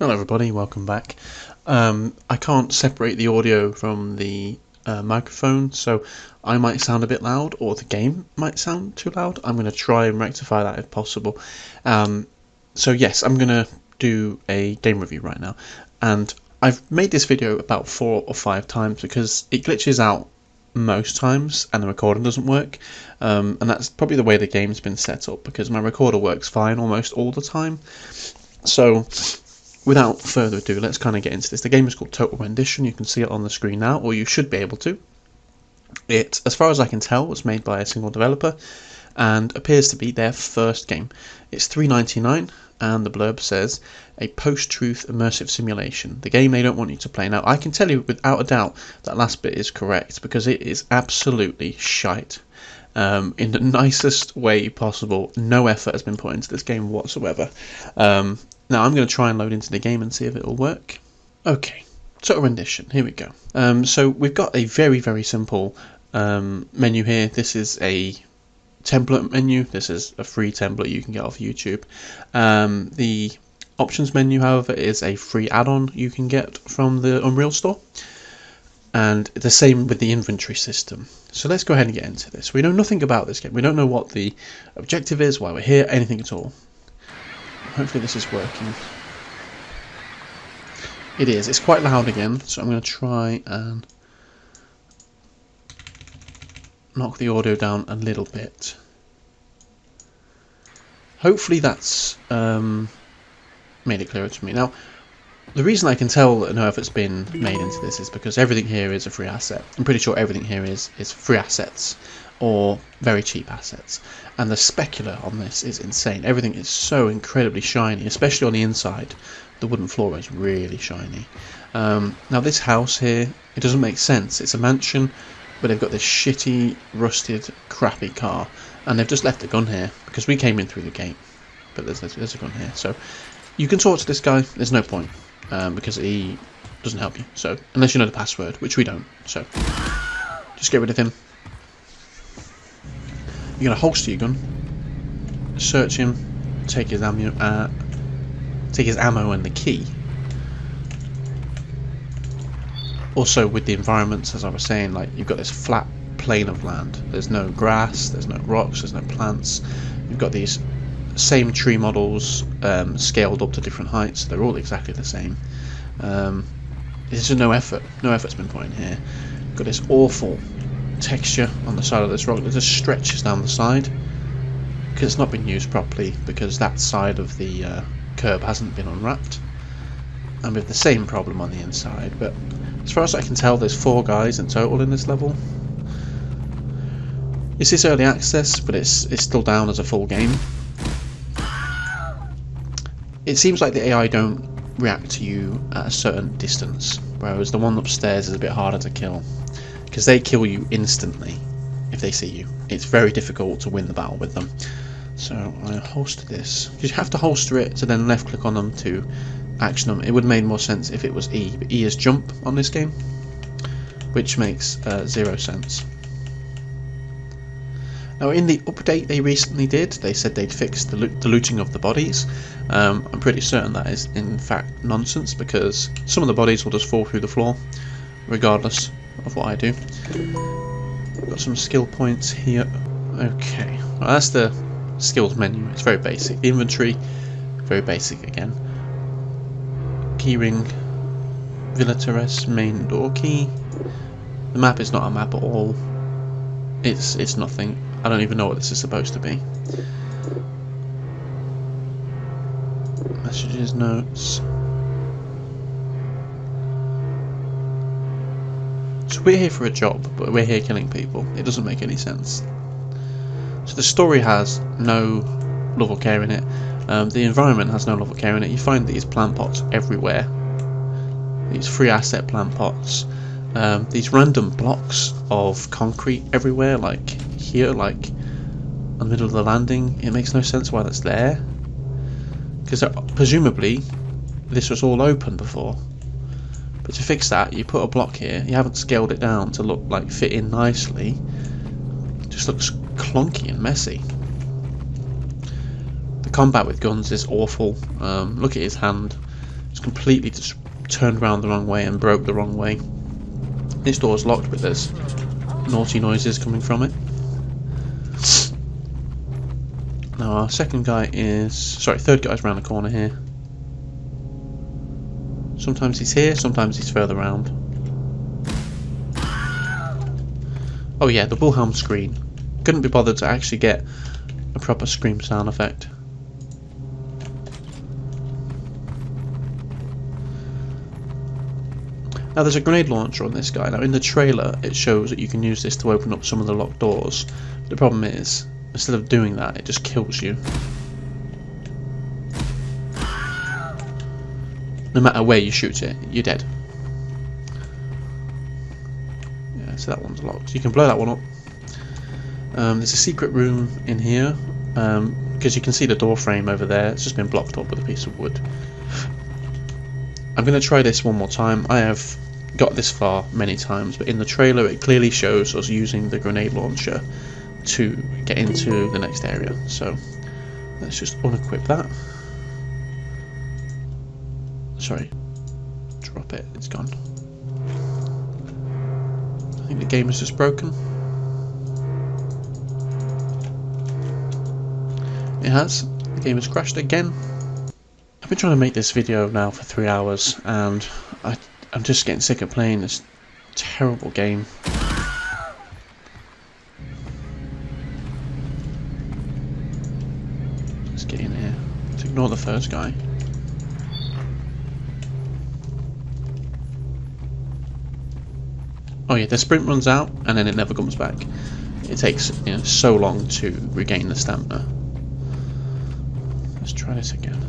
Hello everybody, welcome back. I can't separate the audio from the microphone, so I might sound a bit loud or the game might sound too loud. I'm going to try and rectify that if possible. So yes, I'm going to do a game review right now, and I've made this video about 4 or 5 times because it glitches out most times and the recording doesn't work, and that's probably the way the game's been set up because my recorder works fine almost all the time. So without further ado, let's kind of get into this. The game is called Total Rendition. You can see it on the screen now, or you should be able to. It, as far as I can tell, was made by a single developer and appears to be their first game. It's $3.99 and the blurb says, a post-truth immersive simulation. The game they don't want you to play. Now, I can tell you without a doubt that last bit is correct because it is absolutely shite. In the nicest way possible. No effort has been put into this game whatsoever. Now I'm going to try and load into the game and see if it will work. Okay, Total Rendition, here we go. So we've got a very simple menu here. This is a template menu. This is a free template you can get off YouTube. The options menu, however, is a free add-on you can get from the Unreal Store. And the same with the inventory system. So let's go ahead and get into this. We know nothing about this game. We don't know what the objective is, why we're here, anything at all. Hopefully this is working. It is. It's quite loud again, so I'm going to try and knock the audio down a little bit. Hopefully that's made it clearer to me. Now, the reason I can tell that no effort's been made into this is because everything here is a free asset. I'm pretty sure everything here is free assets or very cheap assets. And the specular on this is insane. Everything is so incredibly shiny, especially on the inside. The wooden floor is really shiny. Now this house here, it doesn't make sense. It's a mansion, but they've got this shitty, rusted, crappy car. And they've just left a gun here because we came in through the gate. But there's a gun here. So you can talk to this guy, there's no point. Because he doesn't help you, so unless you know the password, which we don't, so just get rid of him. You're gonna holster your gun, search him, take his ammo and the key. Also, with the environments, as I was saying, like you've got this flat plane of land. There's no grass, there's no rocks, there's no plants. You've got these same tree models scaled up to different heights. They're all exactly the same. There's no effort. No effort's been put in here. Got this awful texture on the side of this rock that just stretches down the side because it's not been used properly because that side of the curb hasn't been unwrapped. And with the same problem on the inside. But as far as I can tell, there's 4 guys in total in this level. This is early access, but it's still down as a full game. It seems like the AI don't react to you at a certain distance, whereas the one upstairs is a bit harder to kill, because they kill you instantly if they see you. It's very difficult to win the battle with them. So I holster this. You have to holster it to then left click on them to action them. It would have made more sense if it was E, but E is jump on this game, which makes 0 sense. Now in the update they recently did, they said they'd fixed the looting of the bodies. I'm pretty certain that is in fact nonsense because some of the bodies will just fall through the floor regardless of what I do. Got some skill points here. Okay, well, that's the skills menu. It's very basic. The inventory, very basic again. Keyring, Villa Terrace, main door key. The map is not a map at all. It's nothing. I don't even know what this is supposed to be. Messages, notes. So we're here for a job, but we're here killing people. It doesn't make any sense. So the story has no love or care in it. The environment has no love or care in it. You find these plant pots everywhere. These free asset plant pots. These random blocks of concrete everywhere, like here, like in the middle of the landing. It makes no sense why that's there, because presumably this was all open before. But to fix that, you put a block here. You haven't scaled it down to look like fit in nicely. It just looks clunky and messy. The combat with guns is awful. Look at his hand. It's completely just turned around the wrong way and broke the wrong way. This door's locked, but there's naughty noises coming from it. Now our third guy's around the corner here. Sometimes he's here, sometimes he's further around. Oh yeah, the Wilhelm scream. Couldn't be bothered to actually get a proper scream sound effect. Now there's a grenade launcher on this guy. Now in the trailer it shows that you can use this to open up some of the locked doors. The problem is, instead of doing that, it just kills you. No matter where you shoot it, you're dead. Yeah, so that one's locked. You can blow that one up. There's a secret room in here, because you can see the door frame over there. It's just been blocked up with a piece of wood. I'm going to try this one more time. I have got this far many times, but in the trailer it clearly shows us using the grenade launcher to get into the next area. So let's just unequip that. Sorry, drop it, it's gone. I think the game is just broken. It has. The game has crashed again. I've been trying to make this video now for 3 hours and I'm just getting sick of playing this terrible game. Let's get in here. Let's ignore the first guy. Oh yeah, the sprint runs out and then it never comes back. It takes so long to regain the stamina. Let's try this again.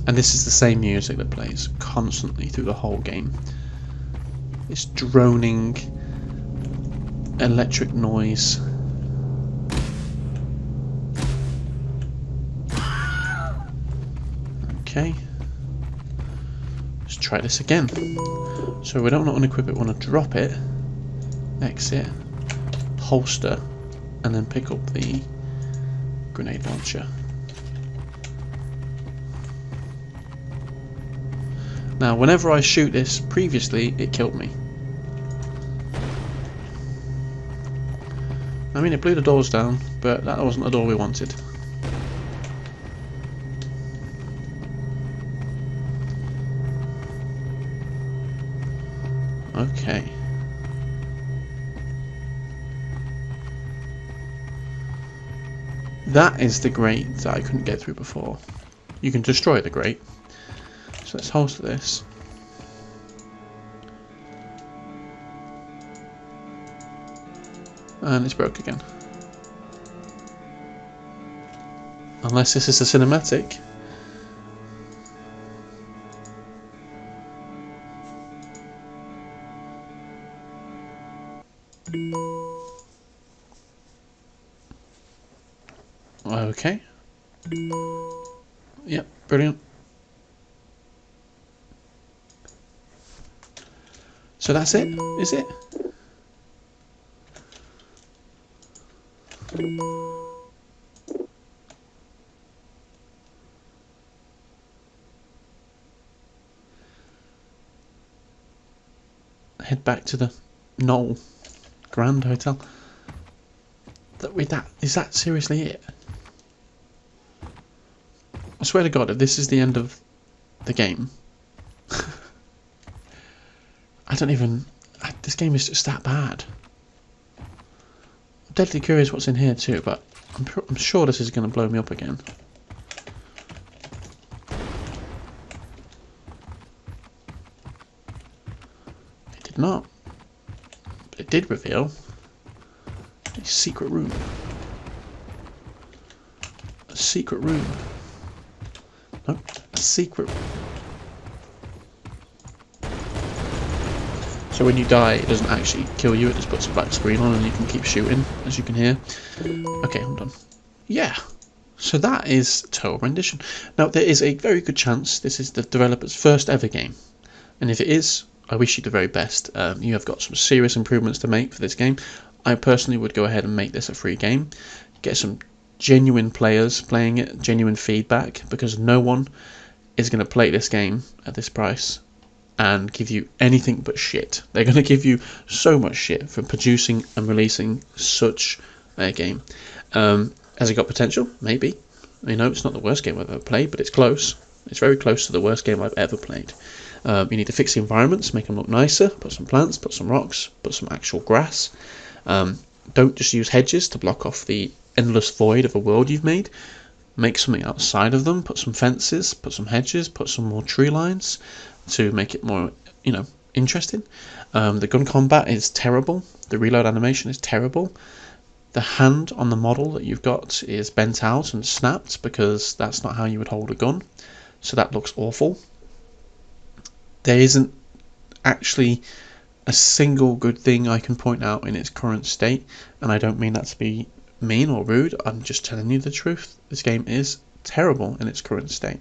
And this is the same music that plays constantly through the whole game. This droning electric noise. Okay. Let's try this again. So we don't want to unequip it, we want to drop it, exit, holster, and then pick up the grenade launcher. Now, whenever I shoot this previously, it killed me. I mean, it blew the doors down, but that wasn't the door we wanted. Okay. That is the grate that I couldn't get through before. You can destroy the grate. So let's holster this. And it's broke again. Unless this is a cinematic. Okay. Yep, brilliant. So that's it, is it? Head back to the Knoll Grand Hotel. Is that seriously it? I swear to God, if this is the end of the game, this game is just that bad. I'm deadly curious what's in here too, but I'm sure this is going to blow me up again. It did not. But it did reveal a secret room. A secret room. Nope, a secret room. So when you die, it doesn't actually kill you, it just puts a black screen on and you can keep shooting, as you can hear. Okay, I'm done. Yeah, so that is Total Rendition. Now, there is a very good chance this is the developer's first ever game. And if it is, I wish you the very best. You have got some serious improvements to make for this game. I personally would go ahead and make this a free game. Get some genuine players playing it, genuine feedback, because no one is going to play this game at this price and give you anything but shit. They're going to give you so much shit for producing and releasing such a game. Has it got potential? Maybe. You know, it's not the worst game I've ever played, but it's close. It's very close to the worst game I've ever played. You need to fix the environments, make them look nicer, put some plants, put some rocks, put some actual grass. Don't just use hedges to block off the endless void of a world you've made. Make something outside of them, put some fences, put some hedges, put some more tree lines to make it more, interesting. The gun combat is terrible. The reload animation is terrible. The hand on the model that you've got is bent out and snapped because that's not how you would hold a gun. So that looks awful. There isn't actually a single good thing I can point out in its current state, and I don't mean that to be mean or rude. I'm just telling you the truth. This game is terrible in its current state,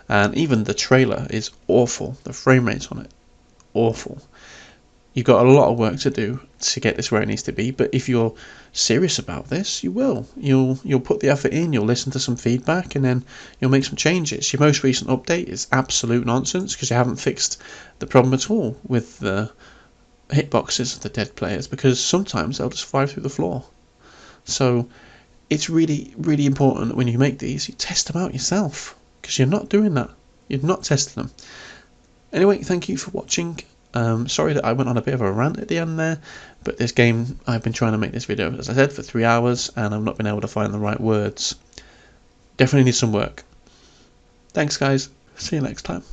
and even the trailer is awful. The frame rate on it, awful. You've got a lot of work to do to get this where it needs to be, but if you're serious about this, you will. You'll put the effort in, you'll listen to some feedback, and then you'll make some changes. Your most recent update is absolute nonsense because you haven't fixed the problem at all with the hitboxes of the dead players, because sometimes they'll just fly through the floor. So it's really, really important that when you make these, you test them out yourself, because you're not doing that. You're not testing them. Anyway, thank you for watching. Sorry that I went on a bit of a rant at the end there, but this game, I've been trying to make this video, as I said, for 3 hours, and I've not been able to find the right words. Definitely need some work. Thanks guys, see you next time.